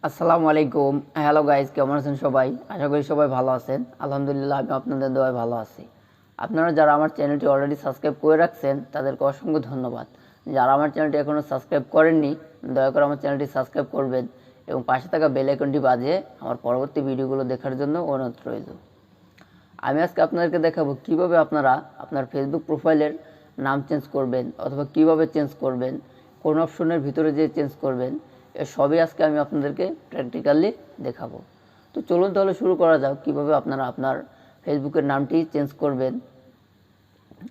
আসসালামু আলাইকুম। Hello guys, কেমন আছেন সবাই? আশা করি সবাই ভালো আছেন। আলহামদুলিল্লাহ, আমি আপনাদের দোয়ায় ভালো আছি। আপনারা যারা আমার চ্যানেলটি অলরেডি সাবস্ক্রাইব করে রাখছেন তাদেরকে অসংখ্য ধন্যবাদ। যারা আমার চ্যানেলটি এখনও সাবস্ক্রাইব করেননি, দয়া করে আমার চ্যানেলটি সাবস্ক্রাইব করবেন এবং পাশে থাকা বেল আইকনটি বাজিয়ে আমার পরবর্তী ভিডিওগুলো দেখার জন্য অনুরোধ রইল। আমি আজকে আপনাদেরকে দেখাবো কিভাবে আপনারা আপনার ফেসবুক প্রোফাইলের নাম চেঞ্জ করবেন অথবা কিভাবে চেঞ্জ করবেন, কোন অপশনের ভিতরে যে চেঞ্জ করবেন, এর সবই আজকে আমি আপনাদেরকে প্র্যাকটিক্যালি দেখাবো। তো চলুন তাহলে শুরু করা যাক কিভাবে আপনারা আপনার ফেসবুকের নামটি চেঞ্জ করবেন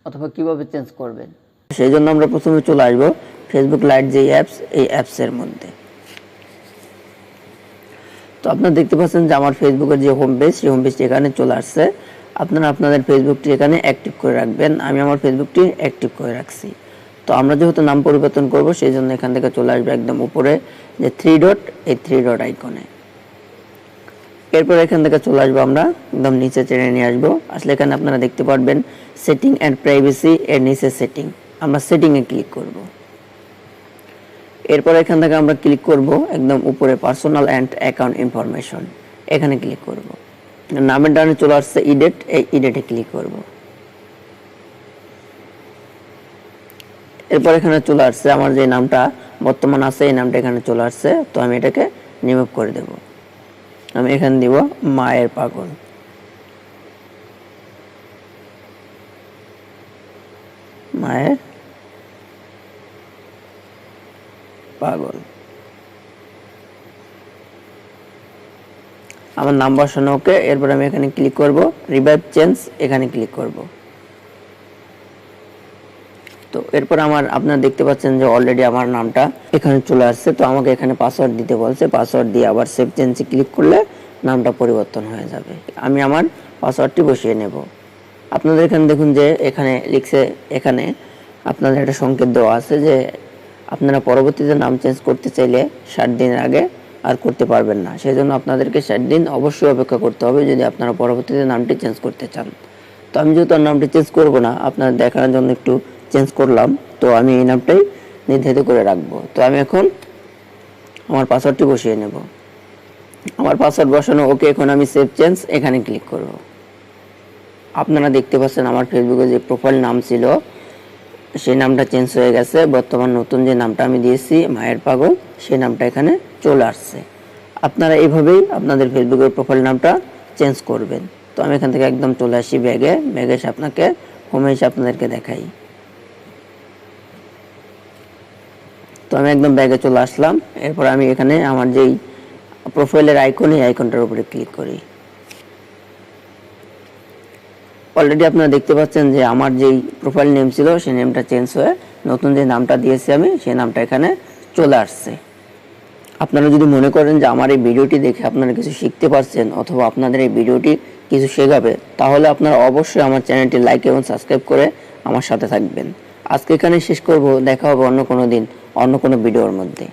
অথবা কিভাবে চেঞ্জ করবেন। সেই জন্য আমরা প্রথমে চলে আসবো ফেসবুক লাইট যে অ্যাপস, এই অ্যাপসের মধ্যে। তো আপনারা দেখতে পাচ্ছেন যে আমার ফেসবুকের যে হোম পেজ, সেই হোম পেজটি এখানে চলে আসছে। আপনারা আপনাদের ফেসবুকটি এখানে অ্যাক্টিভ করে রাখবেন। আমি আমার ফেসবুকটি অ্যাক্টিভ করে রাখছি। তো আমরা যেহেতু নাম পরিবর্তন করব, সেই জন্য এখান থেকে চলে আসবে একদম উপরে যে থ্রি ডট, এই থ্রি ডট আইকনে। এরপর এখান থেকে চলে আসবো আমরা একদম নিচে টেনে নিয়ে আসবো। আসলে এখানে আপনারা দেখতে পারবেন সেটিং অ্যান্ড প্রাইভেসি, এর নিচে সেটিং। আমরা সেটিংয়ে ক্লিক করব। এরপর এখান থেকে আমরা ক্লিক করব একদম উপরে পার্সোনাল অ্যান্ড অ্যাকাউন্ট ইনফরমেশন, এখানে ক্লিক করব। নামের ডানে চলে আসছে এডিট, এই এডিটে ক্লিক করব। এরপর এখানে চলে আসছে আমার যে নামটা বর্তমান আছে, এই নামটা এখানে চলে আসছে। তো আমি এটাকে রিমুভ করে দেব। আমি এখানে দিব মায়ের পাগল। মায়ের পাগল। আমার নাম বসানো ওকে। এরপর আমি এখানে ক্লিক করব, রিভাইভ চেঞ্জ, এখানে ক্লিক করব। তো এরপর আপনারা দেখতে পাচ্ছেন যে অলরেডি আমার নামটা এখানে চলে আসছে। তো আমাকে এখানে পাসওয়ার্ড দিতে বলছে। পাসওয়ার্ড দিয়ে আবার সেভ চেঞ্জে ক্লিক করলে নামটা পরিবর্তন হয়ে যাবে। আমি আমার পাসওয়ার্ডটি বসিয়ে নেব। আপনাদের এখানে দেখুন যে এখানে লিখছে, এখানে আপনাদের একটা সংকেত দেওয়া আছে যে আপনারা পরবর্তীতে নাম চেঞ্জ করতে চাইলে 60 দিনের আগে আর করতে পারবেন না। সেই জন্য আপনাদেরকে 60 দিন অবশ্যই অপেক্ষা করতে হবে যদি আপনারা পরবর্তীতে নামটি চেঞ্জ করতে চান। তো আমি যেহেতু নামটি চেঞ্জ করব না, আপনারা দেখানোর জন্য একটু চেঞ্জ করলাম। তো আমি এই নামটাই নির্ধারিত করে রাখবো। তো আমি এখন আমার পাসওয়ার্ডটি বসিয়ে নেব। আমার পাসওয়ার্ড বসানো ওকে। এখন আমি সেভ চেঞ্জ, এখানে ক্লিক করব। আপনারা দেখতে পাচ্ছেন আমার ফেসবুকে যে প্রোফাইল নাম ছিল সেই নামটা চেঞ্জ হয়ে গেছে। বর্তমান নতুন যে নামটা আমি দিয়েছি মায়ের পাগল, সেই নামটা এখানে চলে আসছে। আপনারা এইভাবেই আপনাদের ফেসবুকের প্রোফাইল নামটা চেঞ্জ করবেন। তো আমি এখান থেকে একদম চলে আসি ব্যাগে এসে আপনাকে হোমে এসে আপনাদেরকে দেখাই। তো আমি একদম ব্যাগে চলে আসলাম। এরপর আমি এখানে আমার যেই প্রোফাইলের আইকন, এই আইকনটার উপরে ক্লিক করি। অলরেডি আপনারা দেখতে পাচ্ছেন যে আমার যেই প্রোফাইল নেম ছিল সেই নেমটা চেঞ্জ হয়ে নতুন যে নামটা দিয়েছি আমি, সেই নামটা এখানে চলে আসছে। আপনারা যদি মনে করেন যে আমার এই ভিডিওটি দেখে আপনারা কিছু শিখতে পারছেন অথবা আপনাদের এই ভিডিওটি কিছু শেখাবে, তাহলে আপনারা অবশ্যই আমার চ্যানেলটি লাইক এবং সাবস্ক্রাইব করে আমার সাথে থাকবেন। আজকে এখানে শেষ করব। দেখা হবে অন্য কোনো দিন অন্য কোনো ভিডিওর মধ্যে।